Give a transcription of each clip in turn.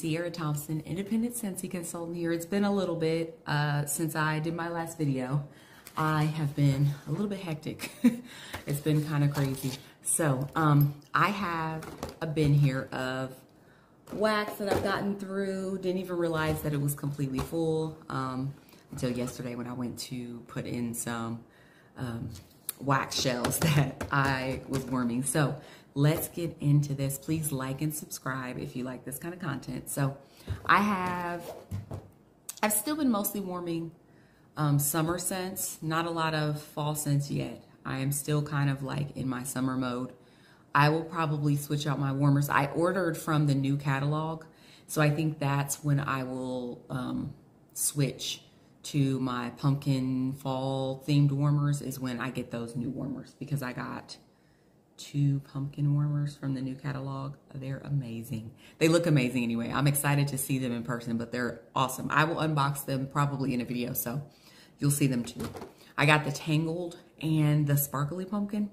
Sierra Thompson, independent Scentsy consultant here. It's been a little bit since I did my last video. I have been a little bit hectic. It's been kind of crazy. So I have a bin here of wax that I've gotten through. Didn't even realize that it was completely full until yesterday when I went to put in some wax shells that I was warming. So let's get into this. Please like and subscribe if you like this kind of content. So I've still been mostly warming summer scents, not a lot of fall scents yet. I am still kind of like in my summer mode. I will probably switch out my warmers. I ordered from the new catalog, so I think that's when I will switch to my pumpkin fall themed warmers, is when I get those new warmers, because I got 2 pumpkin warmers from the new catalog. They're amazing. They look amazing anyway. I'm excited to see them in person, but they're awesome. I will unbox them probably in a video, so you'll see them too. I got the Tangled and the Sparkly Pumpkin.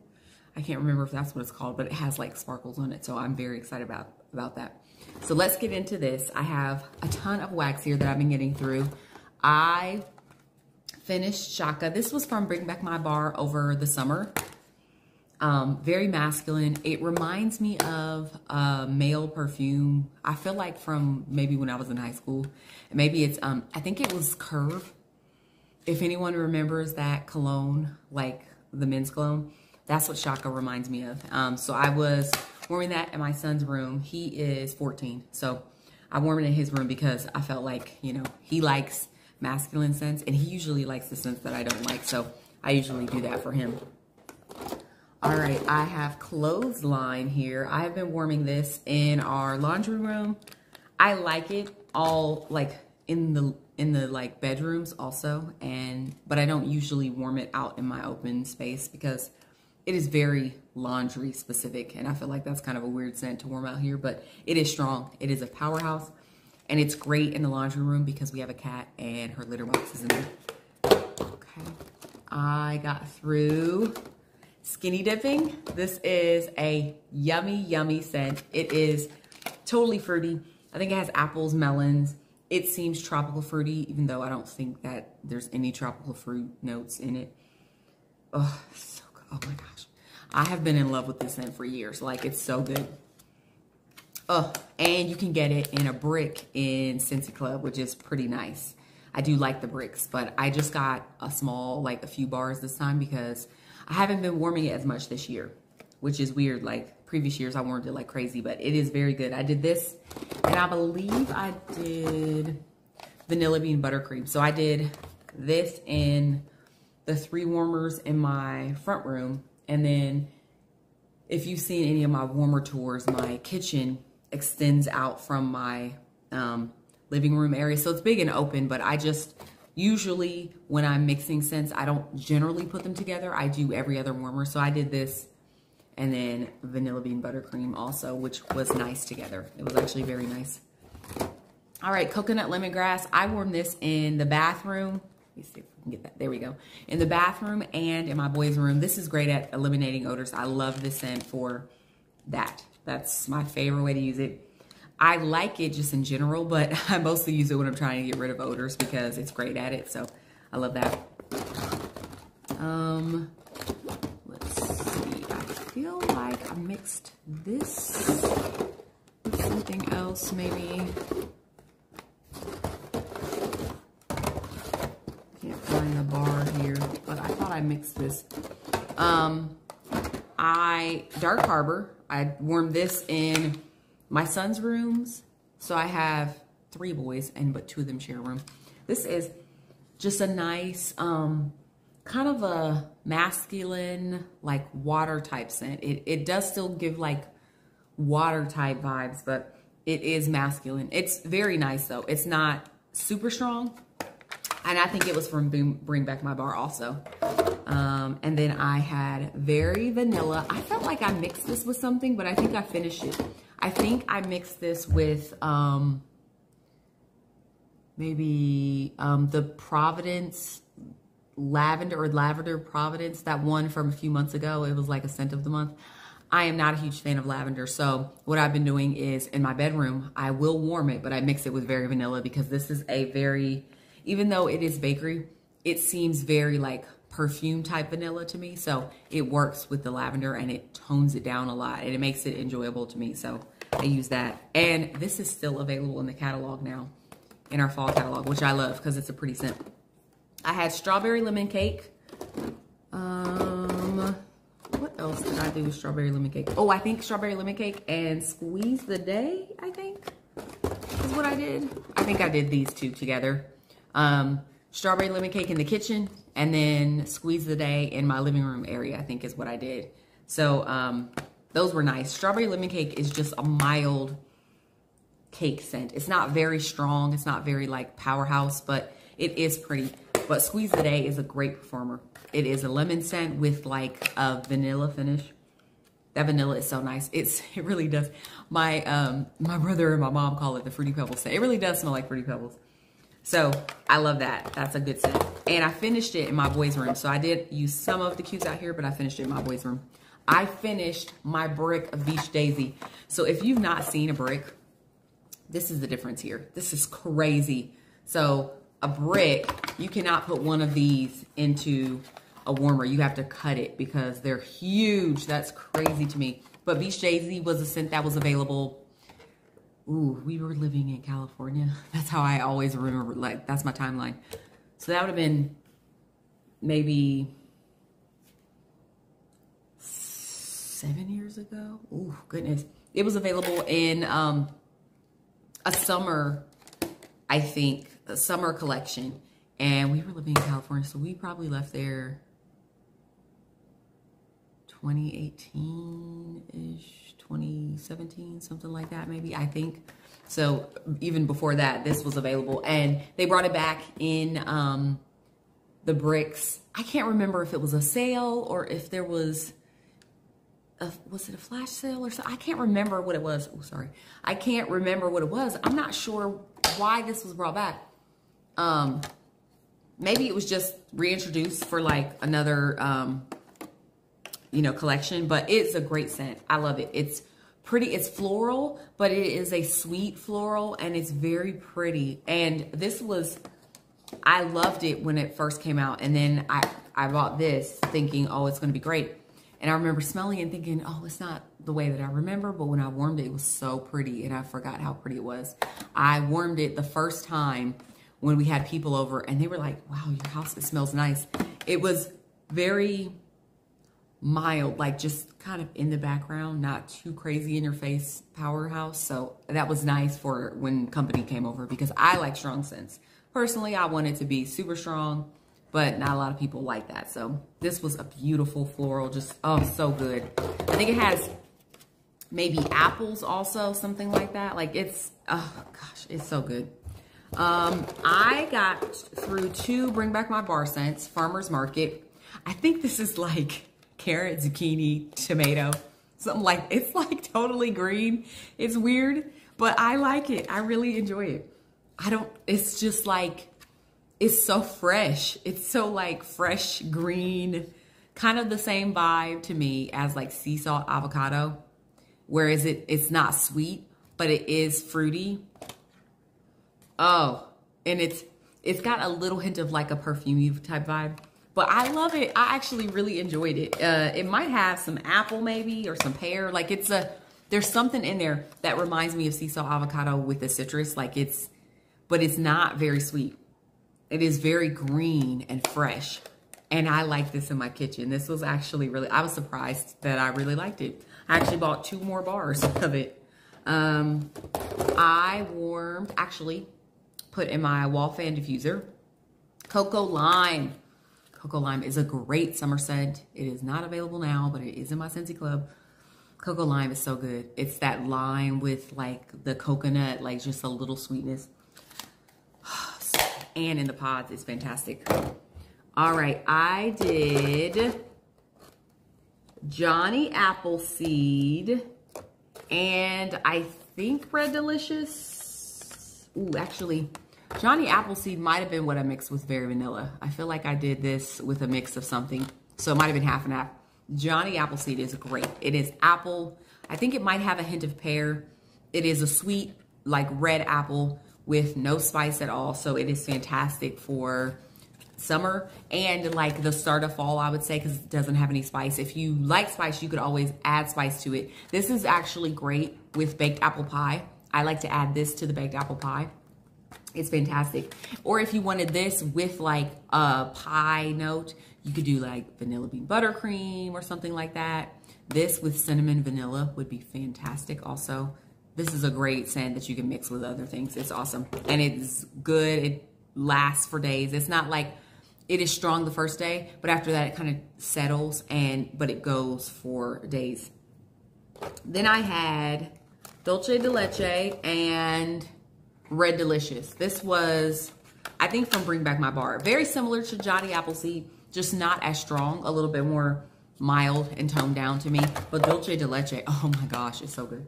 I can't remember if that's what it's called, but it has like sparkles on it, so I'm very excited about that. So let's get into this. I have a ton of wax here that I've been getting through. I finished Shaka. This was from Bring Back My Bar over the summer. Very masculine. It reminds me of a male perfume. I feel like from maybe when I was in high school. Maybe it's, I think it was Curve. If anyone remembers that cologne, like the men's cologne, that's what Shaka reminds me of. So I was warming that in my son's room. He is 14. So I warmed it in his room because I felt like, you know, he likes masculine scents and he usually likes the scents that I don't like. So I usually do that for him. All right, I have Clothesline here. I have been warming this in our laundry room. I like it all like in the like bedrooms also, but I don't usually warm it out in my open space because it is very laundry specific, and I feel like that's kind of a weird scent to warm out here, but it is strong. It is a powerhouse, and it's great in the laundry room because we have a cat and her litter box is in there. Okay, I got through Skinny Dipping. This is a yummy, yummy scent. It is totally fruity. I think it has apples, melons. It seems tropical fruity, even though I don't think that there's any tropical fruit notes in it. Oh, so good. Oh my gosh. I have been in love with this scent for years. Like, it's so good. Oh, and you can get it in a brick in Scentsy Club, which is pretty nice. I do like the bricks, but I just got a small, like a few bars this time because I haven't been warming it as much this year, which is weird. Like previous years, I warmed it like crazy, but it is very good. I did this, and I believe I did Vanilla Bean Buttercream. So I did this in the 3 warmers in my front room. And then if you've seen any of my warmer tours, my kitchen extends out from my living room area. So it's big and open, but I just usually when I'm mixing scents, I don't generally put them together. I do every other warmer. So I did this and then Vanilla Bean Buttercream also, which was nice together. It was actually very nice. All right, Coconut Lemongrass. I warmed this in the bathroom. Let me see if we can get that. There we go. In the bathroom and in my boys' room. This is great at eliminating odors. I love this scent for that. That's my favorite way to use it. I like it just in general, but I mostly use it when I'm trying to get rid of odors because it's great at it. So I love that. Let's see. I feel like I mixed this with something else, maybe. Can't find the bar here, but I thought I mixed this. Dark Harbor. I warmed this in my son's rooms. So I have 3 boys, but 2 of them share a room. This is just a nice, kind of a masculine, like water type scent. It does still give like water type vibes, but it is masculine. It's very nice though. It's not super strong. And I think it was from Bring Back My Bar also. And then I had Very Vanilla. I felt like I mixed this with something, but I think I finished it. I think I mixed this with maybe the Providence Lavender or Lavender Providence, that one from a few months ago. It was like a scent of the month. I am not a huge fan of lavender. So what I've been doing is in my bedroom, I will warm it, but I mix it with Very Vanilla because this is a very, even though it is bakery, it seems very like perfume type vanilla to me. So it works with the lavender and it tones it down a lot and it makes it enjoyable to me. So I use that. And this is still available in the catalog now, in our fall catalog, which I love because it's a pretty scent. I had strawberry lemon cake. What else did I do with strawberry lemon cake? Oh, I think strawberry lemon cake and squeeze the day, I think is what I did. I think I did these two together. Strawberry lemon cake in the kitchen and then squeeze the day in my living room area, I think is what I did. So those were nice. Strawberry lemon cake is just a mild cake scent. It's not very strong. It's not very like powerhouse, but it is pretty. But squeeze the day is a great performer. It is a lemon scent with like a vanilla finish. That vanilla is so nice. It really does. My brother and my mom call it the Fruity Pebbles scent. It really does smell like Fruity Pebbles. So I love that. That's a good scent. And I finished it in my boys' room. So I did use some of the cubes out here, but I finished it in my boys' room. I finished my brick of Beach Daisy. So if you've not seen a brick, this is the difference here. This is crazy. So a brick, you cannot put one of these into a warmer. You have to cut it because they're huge. That's crazy to me. But Beach Daisy was a scent that was available. Ooh, we were living in California. That's how I always remember, like, that's my timeline. So that would have been maybe 7 years ago. Ooh, goodness. It was available in a summer, I think, a summer collection. And we were living in California, so we probably left there 2018-ish, 2017, something like that, maybe, I think. So even before that, this was available. And they brought it back in the bricks. I can't remember if it was a sale or if there was it a flash sale or something? I can't remember what it was. Oh, sorry. I can't remember what it was. I'm not sure why this was brought back. Maybe it was just reintroduced for like another, you know, collection, but it's a great scent. I love it. It's pretty, it's floral, but it is a sweet floral and it's very pretty. And this was, I loved it when it first came out. And then I bought this thinking, oh, it's going to be great. And I remember smelling it and thinking, oh, it's not the way that I remember. But when I warmed it, it was so pretty. And I forgot how pretty it was. I warmed it the first time when we had people over. And they were like, wow, your house, it smells nice. It was very mild, like just kind of in the background, not too crazy in your face powerhouse. So that was nice for when company came over because I like strong scents. Personally, I want it to be super strong, but not a lot of people like that. So this was a beautiful floral, just, oh, so good. I think it has maybe apples also, something like that. Like it's, oh gosh, it's so good. I got through 2 Bring Back My Bar scents, Farmer's Market. I think this is like carrot, zucchini, tomato, something like, it's like totally green. It's weird, but I like it. I really enjoy it. It's just like, it's so fresh. It's so like fresh green, kind of the same vibe to me as like sea salt avocado. Whereas it's not sweet, but it is fruity. Oh, and it's got a little hint of like a perfumey type vibe. But I love it. I actually really enjoyed it. It might have some apple maybe or some pear. Like there's something in there that reminds me of sea salt avocado with the citrus. But it's not very sweet. It is very green and fresh. And I like this in my kitchen. This was actually really, I was surprised that I really liked it. I actually bought 2 more bars of it. I actually put in my wall fan diffuser, Cocoa Lime. Cocoa Lime is a great summer scent. It is not available now, but it is in my Scentsy Club. Cocoa Lime is so good. It's that lime with like the coconut, like just a little sweetness. And in the pods, it's fantastic. All right, I did Johnny Appleseed and I think Red Delicious. Ooh, actually, Johnny Appleseed might have been what I mixed with Very Vanilla. I feel like I did this with a mix of something. So it might have been half and half. Johnny Appleseed is great. It is apple. I think it might have a hint of pear. It is a sweet, like red apple with no spice at all. So it is fantastic for summer and like the start of fall, I would say, because it doesn't have any spice. If you like spice, you could always add spice to it. This is actually great with baked apple pie. I like to add this to the baked apple pie. It's fantastic. Or if you wanted this with like a pie note, you could do like vanilla bean buttercream or something like that. This with cinnamon vanilla would be fantastic also. This is a great scent that you can mix with other things. It's awesome. And it's good. It lasts for days. It's not like it is strong the first day, but after that it kind of settles, but it goes for days. Then I had Dulce de Leche and Red Delicious. This was, I think, from Bring Back My Bar. Very similar to Johnny Appleseed, just not as strong, a little bit more mild and toned down to me. But Dulce de Leche, oh my gosh, it's so good.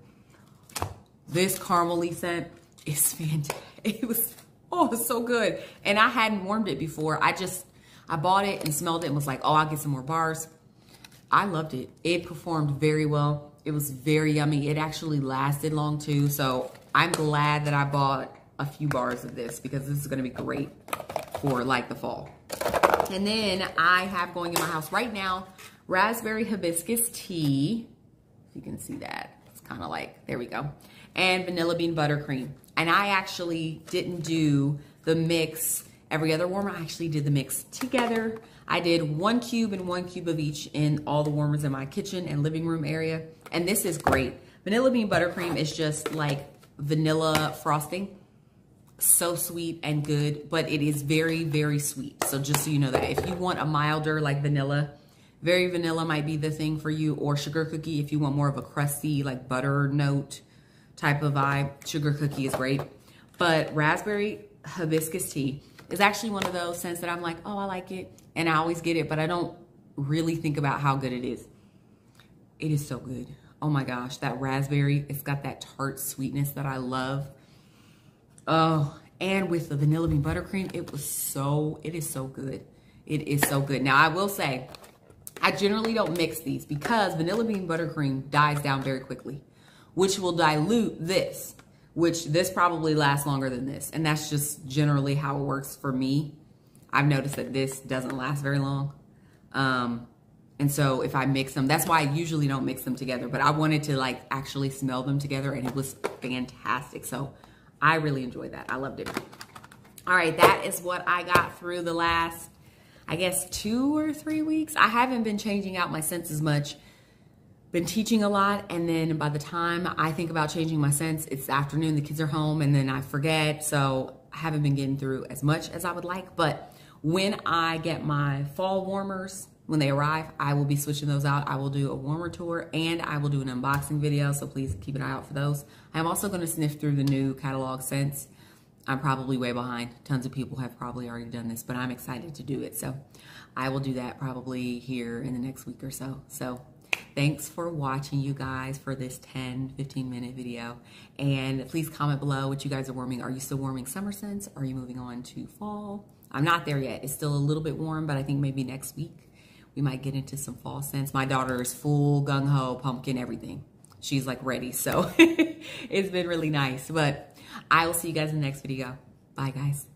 This caramely scent is fantastic. It was, oh, it's so good. And I hadn't warmed it before. I bought it and smelled it and was like, oh, I'll get some more bars. I loved it. It performed very well. It was very yummy. It actually lasted long too. So I'm glad that I bought a few bars of this because this is going to be great for like the fall. And then I have going in my house right now, raspberry hibiscus tea. If you can see that, it's kind of like, there we go. And vanilla bean buttercream. And I actually didn't do the mix every other warmer. I actually did the mix together. I did 1 cube and 1 cube of each in all the warmers in my kitchen and living room area. And this is great. Vanilla bean buttercream is just like vanilla frosting. So sweet and good, but it is very, very sweet. So just so you know that if you want a milder like vanilla, very vanilla might be the thing for you, or sugar cookie if you want more of a crusty like butter note type of vibe. Sugar cookie is great. But raspberry hibiscus tea is actually one of those scents that I'm like, oh, I like it. And I always get it, but I don't really think about how good it is. It is so good. Oh my gosh, that raspberry, it's got that tart sweetness that I love. Oh, and with the vanilla bean buttercream, it is so good. It is so good. Now, I will say, I generally don't mix these because vanilla bean buttercream dies down very quickly, which will dilute this, which this probably lasts longer than this. And that's just generally how it works for me. I've noticed that this doesn't last very long. And so if I mix them, that's why I usually don't mix them together, but I wanted to like actually smell them together and it was fantastic. So I really enjoyed that. I loved it. All right, that is what I got through the last, I guess, 2 or 3 weeks. I haven't been changing out my scents as much. Been teaching a lot, and then by the time I think about changing my scents, it's the afternoon, the kids are home, and then I forget. So I haven't been getting through as much as I would like. But when I get my fall warmers, when they arrive, I will be switching those out. I will do a warmer tour and I will do an unboxing video, so please keep an eye out for those. I'm also going to sniff through the new catalog scents. I'm probably way behind. Tons of people have probably already done this, but I'm excited to do it. So I will do that probably here in the next week or so. So thanks for watching, you guys, for this 10-15 minute video. And please comment below what you guys are warming. Are you still warming summer scents? Are you moving on to fall? I'm not there yet. It's still a little bit warm, but I think maybe next week we might get into some fall scents. My daughter is full gung-ho, pumpkin, everything. She's like ready. So it's been really nice. But I will see you guys in the next video. Bye, guys.